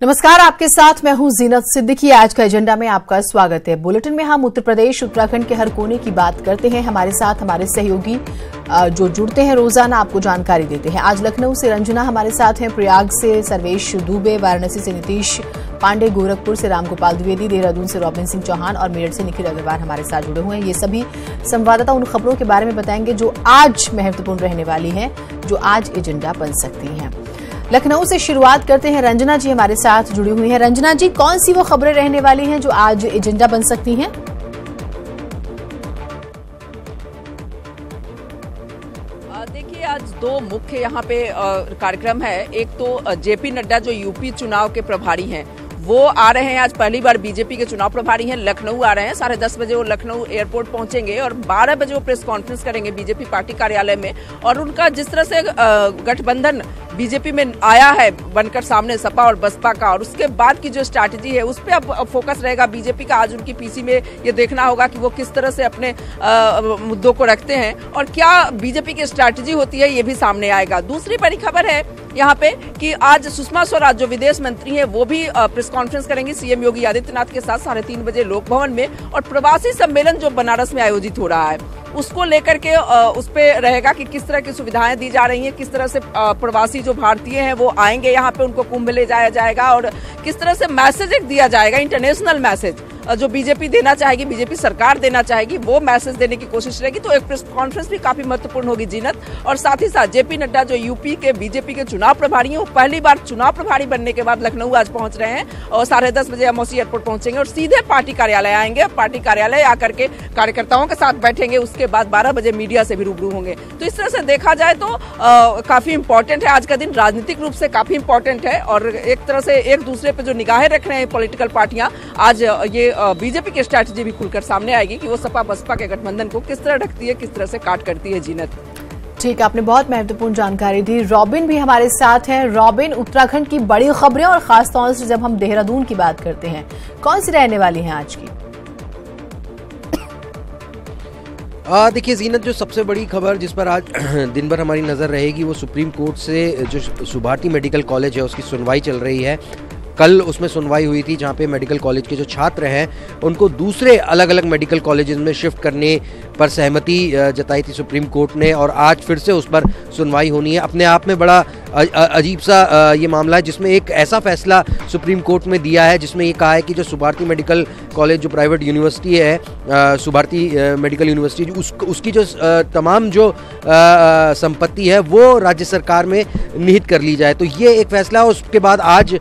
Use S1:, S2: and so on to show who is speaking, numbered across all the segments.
S1: नमस्कार, आपके साथ मैं हूं जीनत सिद्दीकी। आज का एजेंडा में आपका स्वागत है। बुलेटिन में हम उत्तर प्रदेश उत्तराखंड के हर कोने की बात करते हैं। हमारे साथ हमारे सहयोगी जो जुड़ते हैं रोजाना आपको जानकारी देते हैं। आज लखनऊ से रंजना हमारे साथ हैं, प्रयाग से सर्वेश दुबे, वाराणसी से नीतीश पांडे, गोरखपुर से रामगोपाल द्विवेदी, देहरादून से रॉबिन सिंह चौहान और मेरठ से निखिल अग्रवाल हमारे साथ जुड़े हुए हैं। ये सभी संवाददाता उन खबरों के बारे में बताएंगे जो आज महत्वपूर्ण रहने वाली हैं, जो आज एजेंडा बन सकती हैं। लखनऊ से शुरुआत करते हैं। रंजना जी हमारे साथ जुड़ी हुई हैं। रंजना जी, कौन सी वो खबरें रहने वाली हैं जो आज एजेंडा बन सकती हैं?
S2: देखिए, आज दो मुख्य यहाँ पे कार्यक्रम है। एक तो जेपी नड्डा जो यूपी चुनाव के प्रभारी हैं, वो आ रहे हैं। आज पहली बार बीजेपी के चुनाव प्रभारी हैं, लखनऊ आ रहे हैं। 10:30 बजे वो लखनऊ एयरपोर्ट पहुंचेंगे और 12 बजे वो प्रेस कॉन्फ्रेंस करेंगे बीजेपी पार्टी कार्यालय में। और उनका जिस तरह से गठबंधन बीजेपी में आया है बनकर सामने सपा और बसपा का, और उसके बाद की जो स्ट्रैटेजी है उस पर अब फोकस रहेगा बीजेपी का। आज उनकी पीसी में ये देखना होगा कि वो किस तरह से अपने मुद्दों को रखते हैं और क्या बीजेपी की स्ट्रैटेजी होती है, ये भी सामने आएगा। दूसरी बड़ी खबर है यहाँ पे कि आज सुषमा स्वराज जो विदेश मंत्री हैं वो भी प्रेस कॉन्फ्रेंस करेंगी सीएम योगी आदित्यनाथ के साथ 3:30 बजे लोक भवन में। और प्रवासी सम्मेलन जो बनारस में आयोजित हो रहा है उसको लेकर के उस पे रहेगा कि किस तरह की सुविधाएं दी जा रही हैं, किस तरह से प्रवासी जो भारतीय हैं वो आएंगे यहाँ पे, उनको कुंभ ले जाया जाएगा और किस तरह से मैसेज एक दिया जाएगा, इंटरनेशनल मैसेज जो बीजेपी देना चाहेगी, बीजेपी सरकार देना चाहेगी, वो मैसेज देने की कोशिश रहेगी। तो एक प्रेस कॉन्फ्रेंस भी काफी महत्वपूर्ण होगी जीनत। और साथ ही साथ जेपी नड्डा जो यूपी के बीजेपी के चुनाव प्रभारी हैं, वो पहली बार चुनाव प्रभारी बनने के बाद लखनऊ आज पहुंच रहे हैं और 10:30 बजे एमओसी एयरपोर्ट पहुंचेंगे और सीधे पार्टी कार्यालय आएंगे। पार्टी कार्यालय आकर के कार्यकर्ताओं के साथ बैठेंगे, उसके बाद 12 बजे मीडिया से भी रूबरू होंगे। तो इस तरह से देखा जाए तो काफी इंपॉर्टेंट है आज का दिन, राजनीतिक रूप से काफी इंपॉर्टेंट है। और एक तरह से एक दूसरे पे जो निगाहें रख रहे हैं पॉलिटिकल पार्टियां, आज ये बीजेपी की स्ट्रैटेजी भी खुलकर सामने आएगी कि वो सपा बसपा के गठबंधन को किस तरह रखती है, किस तरह से काट करती है जीनत।
S1: ठीक, आपने बहुत महत्वपूर्ण जानकारी दी। रॉबिन भी हमारे साथ हैं। रॉबिन, उत्तराखंड की बड़ी खबरें और खासतौर से जब हम देहरादून की बात करते हैं, कौन सी रहने वाली हैं आज की?
S3: देखिए जीनत, जो सबसे बड़ी खबर जिस पर आज दिन भर हमारी नज़र रहेगी वो सुप्रीम कोर्ट से जो सुभाटी मेडिकल कॉलेज है उसकी सुनवाई चल रही है। कल उसमें सुनवाई हुई थी जहां पे मेडिकल कॉलेज के जो छात्र हैं उनको दूसरे अलग अलग मेडिकल कॉलेजेस में शिफ्ट करने पर सहमति जताई थी सुप्रीम कोर्ट ने, और आज फिर से उस पर सुनवाई होनी है। अपने आप में बड़ा अजीब सा ये मामला है जिसमें एक ऐसा फैसला सुप्रीम कोर्ट में दिया है जिसमें ये कहा है कि जो सुभारती मेडिकल कॉलेज जो प्राइवेट यूनिवर्सिटी है, सुभारती मेडिकल यूनिवर्सिटी, उसकी जो तमाम जो संपत्ति है वो राज्य सरकार में निहित कर ली जाए। तो ये एक फैसला, उसके बाद आज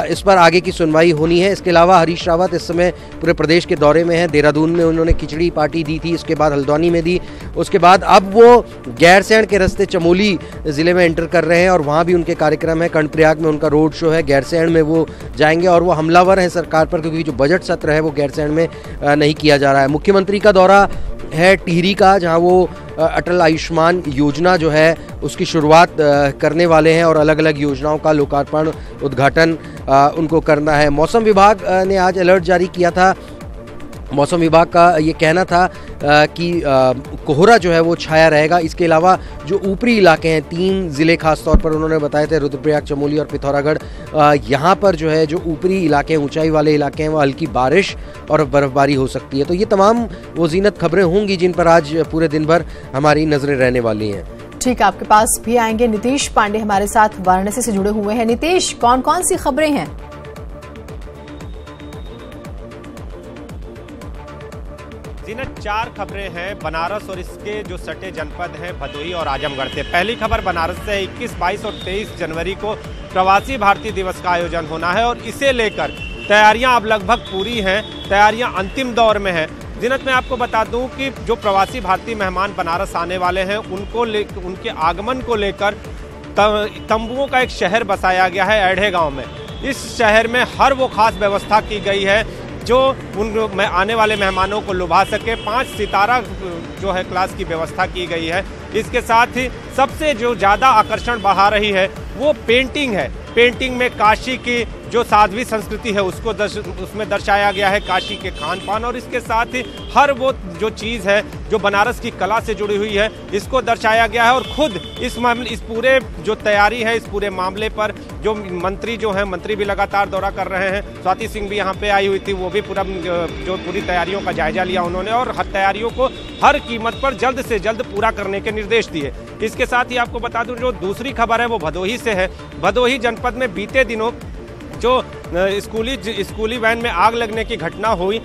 S3: इस पर आगे की सुनवाई होनी है। इसके अलावा हरीश रावत इस समय पूरे प्रदेश के दौरे में हैं। देहरादून में उन्होंने खिचड़ी पार्टी दी थी, इसके बाद हल्द्वानी में दी, उसके बाद अब वो गैरसैंण के रास्ते चमोली ज़िले में एंटर कर रहे हैं और वहाँ भी उनके कार्यक्रम है। कर्णप्रयाग में उनका रोड शो है, गैरसैंण में वो जाएंगे और वो हमलावर हैं सरकार पर क्योंकि जो बजट सत्र है वो गैरसैंण में नहीं किया जा रहा है। मुख्यमंत्री का दौरा है टिहरी का, जहाँ वो अटल आयुष्मान योजना जो है उसकी शुरुआत करने वाले हैं और अलग अलग योजनाओं का लोकार्पण उद्घाटन उनको करना है। मौसम विभाग ने आज अलर्ट जारी किया था। मौसम विभाग का ये कहना था कि कोहरा जो है वो छाया रहेगा। इसके अलावा जो ऊपरी इलाके हैं, 3 ज़िले खास तौर पर उन्होंने बताए थे, रुद्रप्रयाग, चमोली और पिथौरागढ़, यहाँ पर जो है जो ऊपरी इलाके हैं, ऊंचाई वाले इलाके हैं, वो हल्की बारिश और बर्फबारी हो सकती है। तो ये तमाम वो जीनत खबरें होंगी जिन पर आज पूरे दिन भर हमारी नज़रें रहने वाली हैं।
S1: ठीक, आपके पास भी आएंगे नीतीश पांडे हमारे साथ वाराणसी से जुड़े हुए हैं। नीतीश, कौन कौन सी खबरें हैं?
S4: जीनत, 4 खबरें हैं बनारस और इसके जो सटे जनपद हैं भदोही और आजमगढ़ से। पहली खबर बनारस से, 21, 22 और 23 जनवरी को प्रवासी भारतीय दिवस का आयोजन होना है और इसे लेकर तैयारियां अब लगभग पूरी हैं, तैयारियां अंतिम दौर में हैं। जीनत, मैं आपको बता दूं कि जो प्रवासी भारतीय मेहमान बनारस आने वाले हैं उनके आगमन को लेकर तंबुओं का एक शहर बसाया गया है एढ़े गाँव में। इस शहर में हर वो खास व्यवस्था की गई है जो उन आने वाले मेहमानों को लुभा सके। 5 सितारा जो है क्लास की व्यवस्था की गई है। इसके साथ ही सबसे जो ज़्यादा आकर्षण बढ़ा रही है वो पेंटिंग है। पेंटिंग में काशी की जो साध्वी संस्कृति है उसको उसमें दर्शाया गया है, काशी के खान पान, और इसके साथ ही हर वो जो चीज़ है जो बनारस की कला से जुड़ी हुई है इसको दर्शाया गया है। और खुद इस पूरे जो तैयारी है, इस पूरे मामले पर जो मंत्री भी लगातार दौरा कर रहे हैं। स्वाति सिंह भी यहाँ पे आई हुई थी, वो भी पूरी तैयारियों का जायजा लिया उन्होंने और हर तैयारियों को हर कीमत पर जल्द से जल्द पूरा करने के निर्देश दिए। इसके साथ ही आपको बता दूं, जो दूसरी खबर है वो भदोही से है। भदोही जनपद में बीते दिनों जो स्कूली वैन में आग लगने की घटना हुई,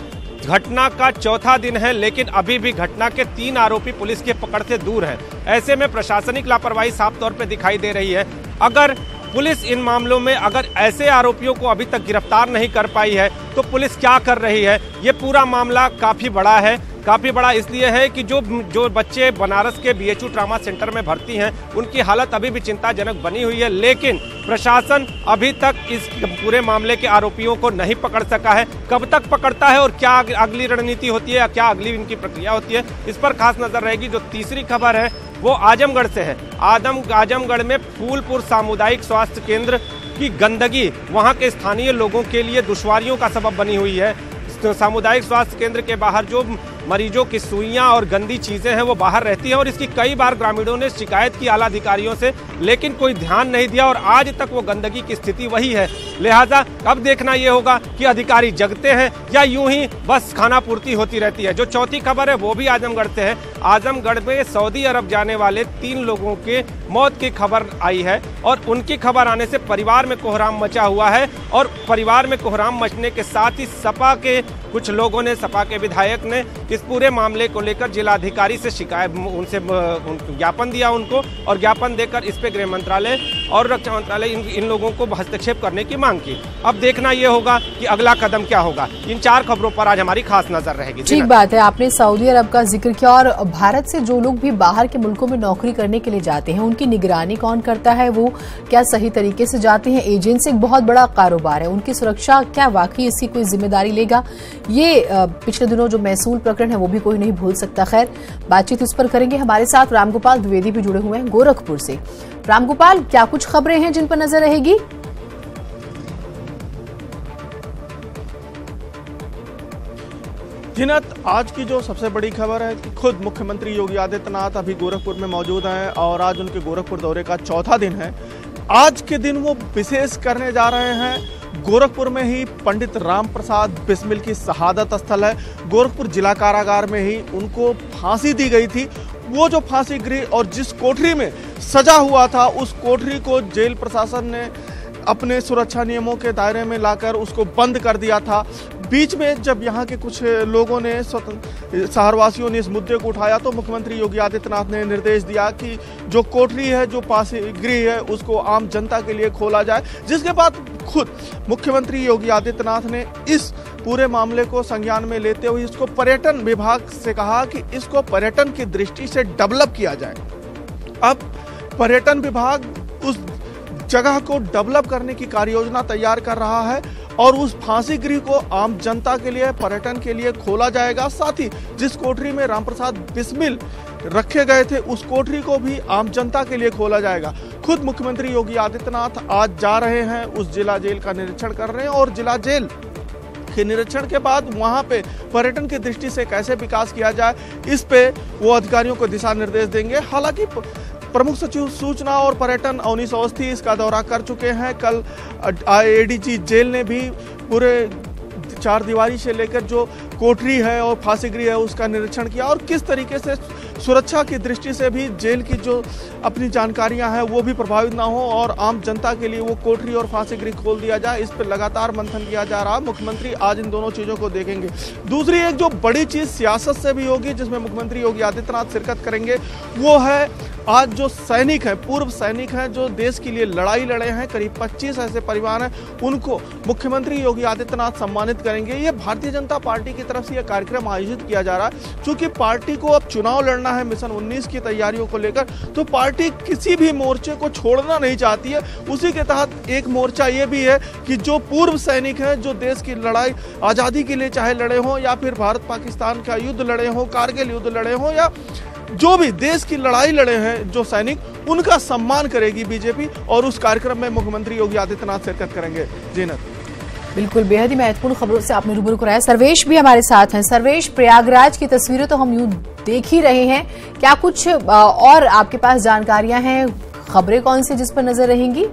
S4: घटना का चौथा दिन है, लेकिन अभी भी घटना के 3 आरोपी पुलिस के पकड़ से दूर हैं। ऐसे में प्रशासनिक लापरवाही साफ तौर पे दिखाई दे रही है। अगर पुलिस इन मामलों में ऐसे आरोपियों को अभी तक गिरफ्तार नहीं कर पाई है तो पुलिस क्या कर रही है? ये पूरा मामला काफ़ी बड़ा है। काफ़ी बड़ा इसलिए है कि जो बच्चे बनारस के BHU ट्रामा सेंटर में भर्ती हैं उनकी हालत अभी भी चिंताजनक बनी हुई है, लेकिन प्रशासन अभी तक इस पूरे मामले के आरोपियों को नहीं पकड़ सका है। कब तक पकड़ता है और क्या अगली रणनीति होती है या क्या अगली इनकी प्रक्रिया होती है, इस पर खास नजर रहेगी। जो तीसरी खबर है वो आजमगढ़ से है। आजमगढ़ में फूलपुर सामुदायिक स्वास्थ्य केंद्र की गंदगी वहां के स्थानीय लोगों के लिए दुश्वारियों का सबब बनी हुई है। तो सामुदायिक स्वास्थ्य केंद्र के बाहर जो मरीजों की सुइयां और गंदी चीजें हैं वो बाहर रहती हैं और इसकी कई बार ग्रामीणों ने शिकायत की आला अधिकारियों से, लेकिन कोई ध्यान नहीं दिया और आज तक वो गंदगी की स्थिति वही है। लिहाजा अब देखना ये होगा कि अधिकारी जगते हैं या यूं ही बस खाना पूर्ति होती रहती है। जो चौथी खबर है वो भी आजमगढ़ से है। आजमगढ़ में सऊदी अरब जाने वाले 3 लोगों के मौत की खबर आई है और उनकी खबर आने से परिवार में कोहराम मचा हुआ है। और परिवार में कोहराम मचने के साथ ही सपा के कुछ लोगों ने, सपा के विधायक ने इस पूरे मामले को लेकर जिलाधिकारी से शिकायत, उनसे ज्ञापन दिया उनको, और ज्ञापन देकर इस पे गृह मंत्रालय और रक्षा मंत्रालय इन लोगों को हस्तक्षेप करने की मांग की। अब देखना यह होगा कि अगला कदम क्या होगा। इन 4 खबरों पर आज हमारी खास नजर रहेगी।
S1: ठीक बात है, आपने सऊदी अरब का जिक्र किया और भारत से जो लोग भी बाहर के मुल्कों में नौकरी करने के लिए जाते हैं उनकी निगरानी कौन करता है? वो क्या सही तरीके से जाते हैं? एजेंसी एक बहुत बड़ा कारोबार है, उनकी सुरक्षा क्या वाकई इसकी कोई जिम्मेदारी लेगा? ये पिछले दिनों जो महसूल प्रकरण है वो भी कोई नहीं भूल सकता। खैर, बातचीत इस पर करेंगे। हमारे साथ रामगोपाल द्विवेदी भी जुड़े हुए हैं गोरखपुर से। रामगोपाल, क्या कुछ खबरें हैं जिन पर नजर रहेगी?
S5: जिनत, आज की जो सबसे बड़ी खबर है कि खुद मुख्यमंत्री योगी आदित्यनाथ अभी गोरखपुर में मौजूद हैं और आज उनके गोरखपुर दौरे का चौथा दिन है। आज के दिन वो विशेष करने जा रहे हैं। गोरखपुर में ही पंडित राम प्रसाद बिस्मिल की शहादत स्थल है। गोरखपुर जिला कारागार में ही उनको फांसी दी गई थी। वो जो फांसी गृह और जिस कोठरी में सजा हुआ था उस कोठरी को जेल प्रशासन ने अपने सुरक्षा नियमों के दायरे में लाकर उसको बंद कर दिया था। बीच में जब यहाँ के कुछ लोगों ने, शहरवासियों ने इस मुद्दे को उठाया तो मुख्यमंत्री योगी आदित्यनाथ ने निर्देश दिया कि जो कोठरी है, जो फांसी गृह है, उसको आम जनता के लिए खोला जाए। जिसके बाद खुद मुख्यमंत्री योगी आदित्यनाथ ने इस पूरे मामले को संज्ञान में लेते हुए इसको पर्यटन विभाग से कहा कि इसको पर्यटन की दृष्टि से डेवलप किया जाए। अब पर्यटन विभाग उस जगह को डेवलप करने की कार्ययोजना तैयार कर रहा है और उस फांसी गृह को आम जनता के लिए, पर्यटन के लिए खोला जाएगा। साथ ही जिस कोठरी में रामप्रसाद बिस्मिल रखे गए थे उस कोठरी को भी आम जनता के लिए खोला जाएगा। खुद मुख्यमंत्री योगी आदित्यनाथ आज जा रहे हैं, उस जिला जेल का निरीक्षण कर रहे हैं और जिला जेल के निरीक्षण के बाद वहां पे पर्यटन की दृष्टि से कैसे विकास किया जाए इस पे वो अधिकारियों को दिशा निर्देश देंगे। हालांकि प्रमुख सचिव सूचना और पर्यटन अवनीश अवस्थी इसका दौरा कर चुके हैं। कल ADG जेल ने भी पूरे 4 दीवारी से लेकर जो कोठरी है और फांसी गृह है उसका निरीक्षण किया और किस तरीके से सुरक्षा की दृष्टि से भी जेल की जो अपनी जानकारियां हैं वो भी प्रभावित ना हो और आम जनता के लिए वो कोठरी और फांसी गृह खोल दिया जाए, इस पर लगातार मंथन किया जा रहा है। मुख्यमंत्री आज इन दोनों चीज़ों को देखेंगे। दूसरी एक जो बड़ी चीज़ सियासत से भी होगी जिसमें मुख्यमंत्री योगी आदित्यनाथ शिरकत करेंगे वो है आज जो सैनिक हैं, पूर्व सैनिक हैं जो देश के लिए लड़ाई लड़े हैं, करीब 25 ऐसे परिवार हैं, उनको मुख्यमंत्री योगी आदित्यनाथ सम्मानित करेंगे। ये भारतीय जनता पार्टी की तरफ से यह कार्यक्रम आयोजित किया जा रहा है। चूंकि पार्टी को अब चुनाव लड़ना है मिशन 19 की तैयारियों को लेकर, तो पार्टी किसी भी मोर्चे को छोड़ना नहीं चाहती है। उसी के तहत एक मोर्चा ये भी है कि जो पूर्व सैनिक हैं, जो देश की लड़ाई आज़ादी के लिए चाहे लड़े हों या फिर भारत पाकिस्तान का युद्ध लड़े हों, कारगिल युद्ध लड़े हों या जो भी देश की लड़ाई लड़े हैं जो सैनिक, उनका सम्मान करेगी बीजेपी और उस कार्यक्रम में मुख्यमंत्री योगी आदित्यनाथ शिरकत करेंगे। जीनत,
S1: बिल्कुल, बेहद ही महत्वपूर्ण खबरों से आपने रूबरू कराया। सर्वेश भी हमारे साथ हैं। सर्वेश, प्रयागराज की तस्वीरें तो हम यूं देख ही रहे हैं, क्या कुछ और आपके पास जानकारियां हैं? खबरें कौन सी जिस पर नजर रहेंगी?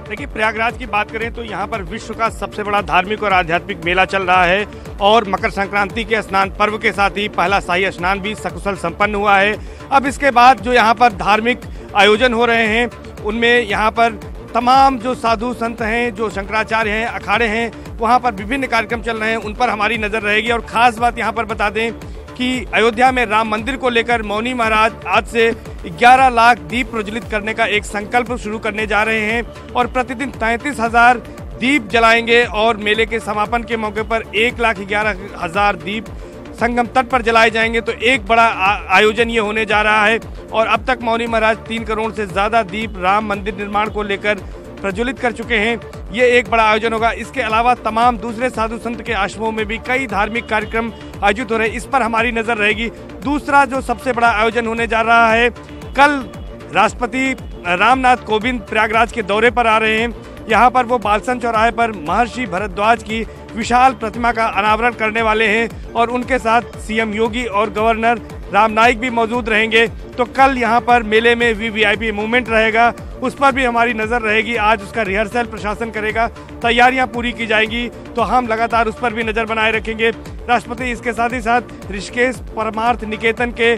S6: देखिए, प्रयागराज की बात करें तो यहाँ पर विश्व का सबसे बड़ा धार्मिक और आध्यात्मिक मेला चल रहा है और मकर संक्रांति के स्नान पर्व के साथ ही पहला शाही स्नान भी सकुशल संपन्न हुआ है। अब इसके बाद जो यहाँ पर धार्मिक आयोजन हो रहे हैं उनमें यहाँ पर तमाम जो साधु संत हैं, जो शंकराचार्य हैं, अखाड़े हैं, वहाँ पर विभिन्न कार्यक्रम चल रहे हैं, उन पर हमारी नज़र रहेगी। और ख़ास बात यहाँ पर बता दें कि अयोध्या में राम मंदिर को लेकर मौनी महाराज आज से 11 लाख दीप प्रज्वलित करने का एक संकल्प शुरू करने जा रहे हैं और प्रतिदिन 33,000 दीप जलाएंगे और मेले के समापन के मौके पर 1,11,000 दीप संगम तट पर जलाए जाएंगे। तो एक बड़ा आयोजन ये होने जा रहा है और अब तक मौनी महाराज 3 करोड़ से ज़्यादा दीप राम मंदिर निर्माण को लेकर प्रज्वलित कर चुके हैं। ये एक बड़ा आयोजन होगा। इसके अलावा तमाम दूसरे साधु संत के आश्रमों में भी कई धार्मिक कार्यक्रम आयोजित हो रहे हैं, इस पर हमारी नज़र रहेगी। दूसरा जो सबसे बड़ा आयोजन होने जा रहा है, कल राष्ट्रपति रामनाथ कोविंद प्रयागराज के दौरे पर आ रहे हैं। यहाँ पर वो बालसन चौराहे पर महर्षि भरद्वाज की विशाल प्रतिमा का अनावरण करने वाले हैं और उनके साथ सीएम योगी और गवर्नर राम नाईक भी मौजूद रहेंगे। तो कल यहाँ पर मेले में वीवीआईपी मूवमेंट रहेगा, उस पर भी हमारी नज़र रहेगी। आज उसका रिहर्सल प्रशासन करेगा, तैयारियां पूरी की जाएंगी, तो हम लगातार उस पर भी नज़र बनाए रखेंगे। राष्ट्रपति इसके साथ ही साथ ऋषिकेश परमार्थ निकेतन के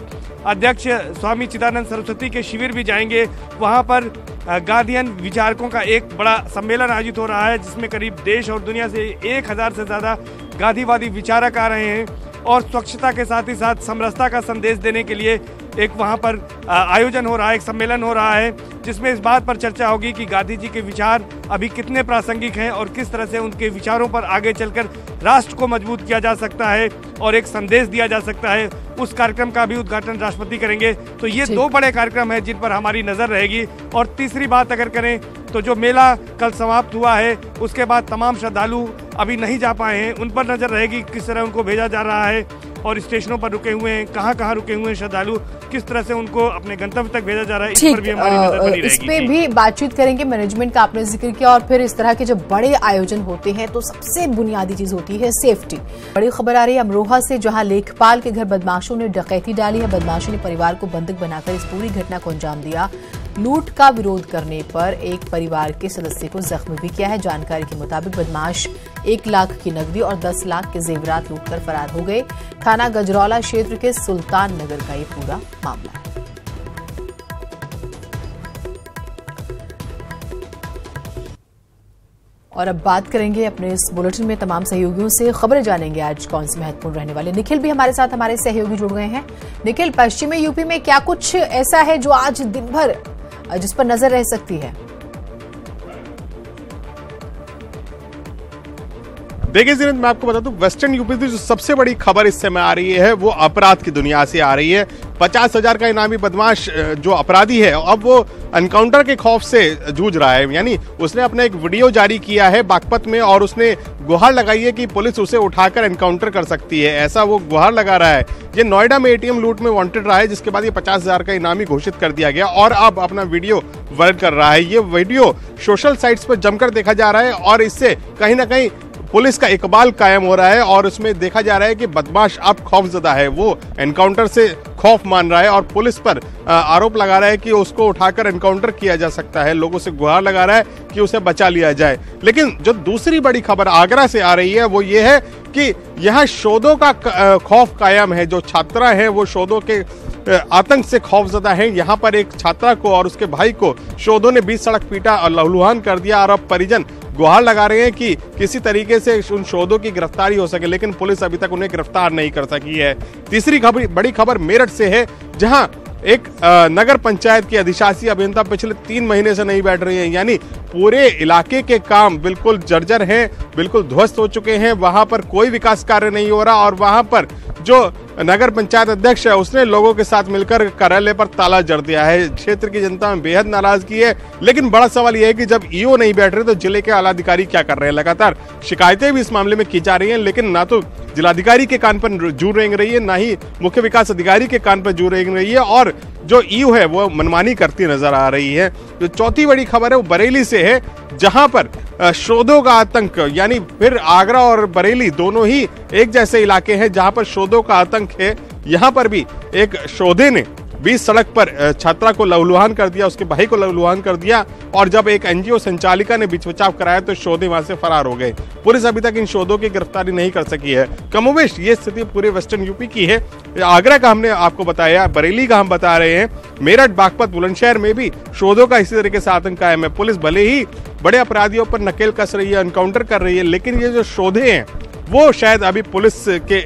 S6: अध्यक्ष स्वामी चिदानंद सरस्वती के शिविर भी जाएंगे। वहाँ पर गांधीयन विचारकों का एक बड़ा सम्मेलन आयोजित हो रहा है, जिसमें करीब देश और दुनिया से 1000 से ज़्यादा गांधीवादी विचारक आ रहे हैं और स्वच्छता के साथ ही साथ समरसता का संदेश देने के लिए एक वहाँ पर आयोजन हो रहा है, एक सम्मेलन हो रहा है, जिसमें इस बात पर चर्चा होगी कि गांधी जी के विचार अभी कितने प्रासंगिक हैं और किस तरह से उनके विचारों पर आगे चलकर राष्ट्र को मजबूत किया जा सकता है और एक संदेश दिया जा सकता है। उस कार्यक्रम का भी उद्घाटन राष्ट्रपति करेंगे। तो ये 2 बड़े कार्यक्रम हैं जिन पर हमारी नज़र रहेगी। और तीसरी बात अगर करें तो जो मेला कल समाप्त हुआ है, उसके बाद तमाम श्रद्धालु अभी नहीं जा पाए हैं, उन पर नज़र रहेगी किस तरह उनको भेजा जा रहा है और स्टेशनों पर रुके हुए हैं, कहाँ रुके हुए हैं श्रद्धालु, किस तरह से उनको अपने गंतव्य तक भेजा जा रहा है, इस पर भी हमारी नजर बनी रहेगी।
S1: इस पे भी बातचीत करेंगे। मैनेजमेंट का आपने जिक्र किया और फिर इस तरह के जब बड़े आयोजन होते हैं तो सबसे बुनियादी चीज होती है सेफ्टी। बड़ी खबर आ रही है अमरोहा से, जहां लेखपाल के घर बदमाशों ने डकैती डाली है। बदमाशों ने परिवार को बंधक बनाकर इस पूरी घटना को अंजाम दिया। लूट का विरोध करने पर एक परिवार के सदस्य को जख्मी भी किया है। जानकारी के मुताबिक बदमाश 1 लाख की नकदी और 10 लाख के जेवरात लूटकर फरार हो गए। थाना गजरौला क्षेत्र के सुल्तान नगर का ये पूरा मामला है। और अब बात करेंगे अपने इस बुलेटिन में तमाम सहयोगियों से, खबरें जानेंगे आज कौन सी महत्वपूर्ण रहने वाले। निखिल भी हमारे साथ, हमारे सहयोगी जुड़ गए हैं। निखिल, पश्चिमी यूपी में क्या कुछ ऐसा है जो आज दिन भर जिस पर नजर रह सकती है?
S7: देखिए जीनत, मैं आपको बता दूं, वेस्टर्न यूपी की जो सबसे बड़ी खबर इस समय आ रही है वो अपराध की दुनिया से आ रही है। 50,000 का इनामी बदमाश जो अपराधी है, अब वो एनकाउंटर के खौफ से जूझ रहा है। यानी उसने अपना एक वीडियो जारी किया है बागपत में और उसने गुहार लगाई है कि पुलिस उसे उठाकर एनकाउंटर कर सकती है, ऐसा वो गुहार लगा रहा है। ये नोएडा में एटीएम लूट में वांटेड रहा है, जिसके बाद ये 50,000 का इनामी घोषित कर दिया गया और अब अपना वीडियो वायरल कर रहा है। ये वीडियो सोशल साइट्स पर जमकर देखा जा रहा है और इससे कहीं ना कहीं पुलिस का इकबाल कायम हो रहा है और उसमें देखा जा रहा है कि बदमाश अब खौफजदा है, वो एनकाउंटर से खौफ मान रहा है और पुलिस पर आरोप लगा रहा है कि उसको उठाकर एनकाउंटर किया जा सकता है। लोगों से गुहार लगा रहा है कि उसे बचा लिया जाए। लेकिन जो दूसरी बड़ी खबर आगरा से आ रही है वो ये है कि यहाँ शोधों का खौफ कायम है। जो छात्रा है वो शोधों के आतंक से खौफजदा है। यहाँ पर एक छात्रा को और उसके भाई को शोधों ने बीच सड़क पीटा और लहूलुहान कर दिया और अब परिजन गुहार लगा रहे हैं कि किसी तरीके से उन शोधों की गिरफ्तारी हो सके, लेकिन पुलिस अभी तक उन्हें गिरफ्तार नहीं कर सकी है। तीसरी बड़ी खबर मेरठ से है, जहां एक नगर पंचायत की अधिशासी अभियंता पिछले 3 महीने से नहीं बैठ रही है। यानी पूरे इलाके के काम बिल्कुल जर्जर हैं, बिल्कुल ध्वस्त हो चुके हैं। वहां पर कोई विकास कार्य नहीं हो रहा और वहां पर जो नगर पंचायत अध्यक्ष है उसने लोगों के साथ मिलकर कार्यालय पर ताला जड़ दिया है। क्षेत्र की जनता में बेहद नाराजगी है, लेकिन बड़ा सवाल यह है कि जब ईओ नहीं बैठ रहे तो जिले के आला अधिकारी क्या कर रहे हैं। लगातार शिकायतें भी इस मामले में की जा रही हैं, लेकिन ना तो जिलाधिकारी के कान पर जू रेंग रही है, ना ही मुख्य विकास अधिकारी के कान पर जू रेंग रही है, और जो ईओ है वो मनमानी करती नजर आ रही है। जो चौथी बड़ी खबर है वो बरेली से है, जहां पर शोधों का आतंक, यानी फिर आगरा और बरेली दोनों ही एक जैसे इलाके हैं जहां पर शोधों का आतंक है। यहां पर भी एक शोधे ने 20 सड़क पर छात्रा को लहूलुहान कर दिया, उसके भाई को लहूलुहान कर दिया, और जब एक एनजीओ संचालिका ने बीच बचाव कराया तो शोधे वहां से फरार हो गए। पुलिस अभी तक इन शोधों की गिरफ्तारी नहीं कर सकी है। कमोबेश ये स्थिति पूरे वेस्टर्न यूपी की है। आगरा का हमने आपको बताया, बरेली का हम बता रहे हैं, मेरठ, बागपत, बुलंदशहर में भी शोधों का इसी तरीके से आतंक कायम है। पुलिस भले ही बड़े अपराधियों पर नकेल कस रही है, एनकाउंटर कर रही है, लेकिन ये जो शोधे हैं वो शायद अभी पुलिस के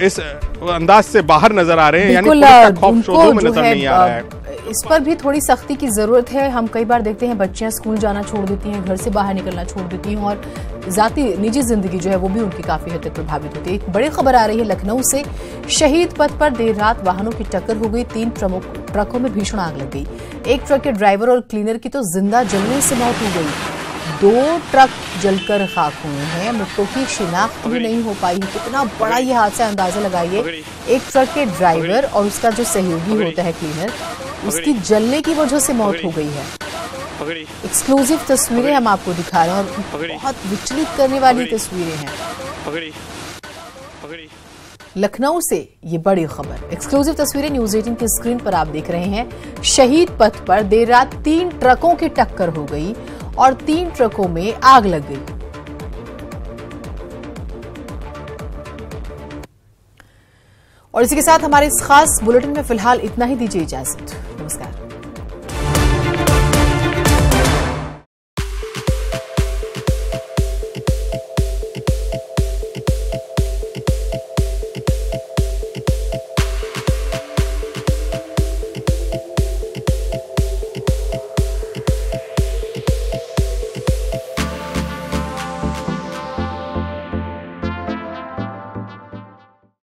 S7: इस अंदाज से बाहर नजर आ रहे हैं, यानी पुलिस का खौफ शोधों में नजर नहीं आ रहा है।
S1: इस पर भी थोड़ी सख्ती की जरूरत है। हम कई बार देखते हैं बच्चियां स्कूल जाना छोड़ देती हैं, घर से बाहर निकलना छोड़ देती हैं, और जाती निजी जिंदगी जो है वो भी उनकी काफी हद तक प्रभावित होती है। एक बड़ी खबर आ रही है लखनऊ से। शहीद पथ पर देर रात वाहनों की टक्कर हो गई, 3 ट्रकों में भीषण आग लग गई। एक ट्रक के ड्राइवर और क्लीनर की तो जिंदा जलने से मौत हो गई, 2 ट्रक जलकर खाक हुए हैं। मृतकों की शिनाख्त भी नहीं हो पाई। कितना बड़ा ये हादसा, अंदाजा लगाइए। एक ट्रक के ड्राइवर और उसका जो सहयोगी होता है क्लीनर, उसकी जलने की वजह से मौत हो गई है। एक्सक्लूसिव तस्वीरें हम आपको दिखा रहे हैं, और बहुत विचलित करने वाली तस्वीरें हैं। लखनऊ से ये बड़ी खबर, एक्सक्लूसिव तस्वीरें न्यूज़ 18 की स्क्रीन पर आप देख रहे हैं। शहीद पथ पर देर रात 3 ट्रकों की टक्कर हो गई और 3 ट्रकों में आग लग गई। और इसी के साथ हमारे इस खास बुलेटिन में फिलहाल इतना ही। दीजिए इजाजत।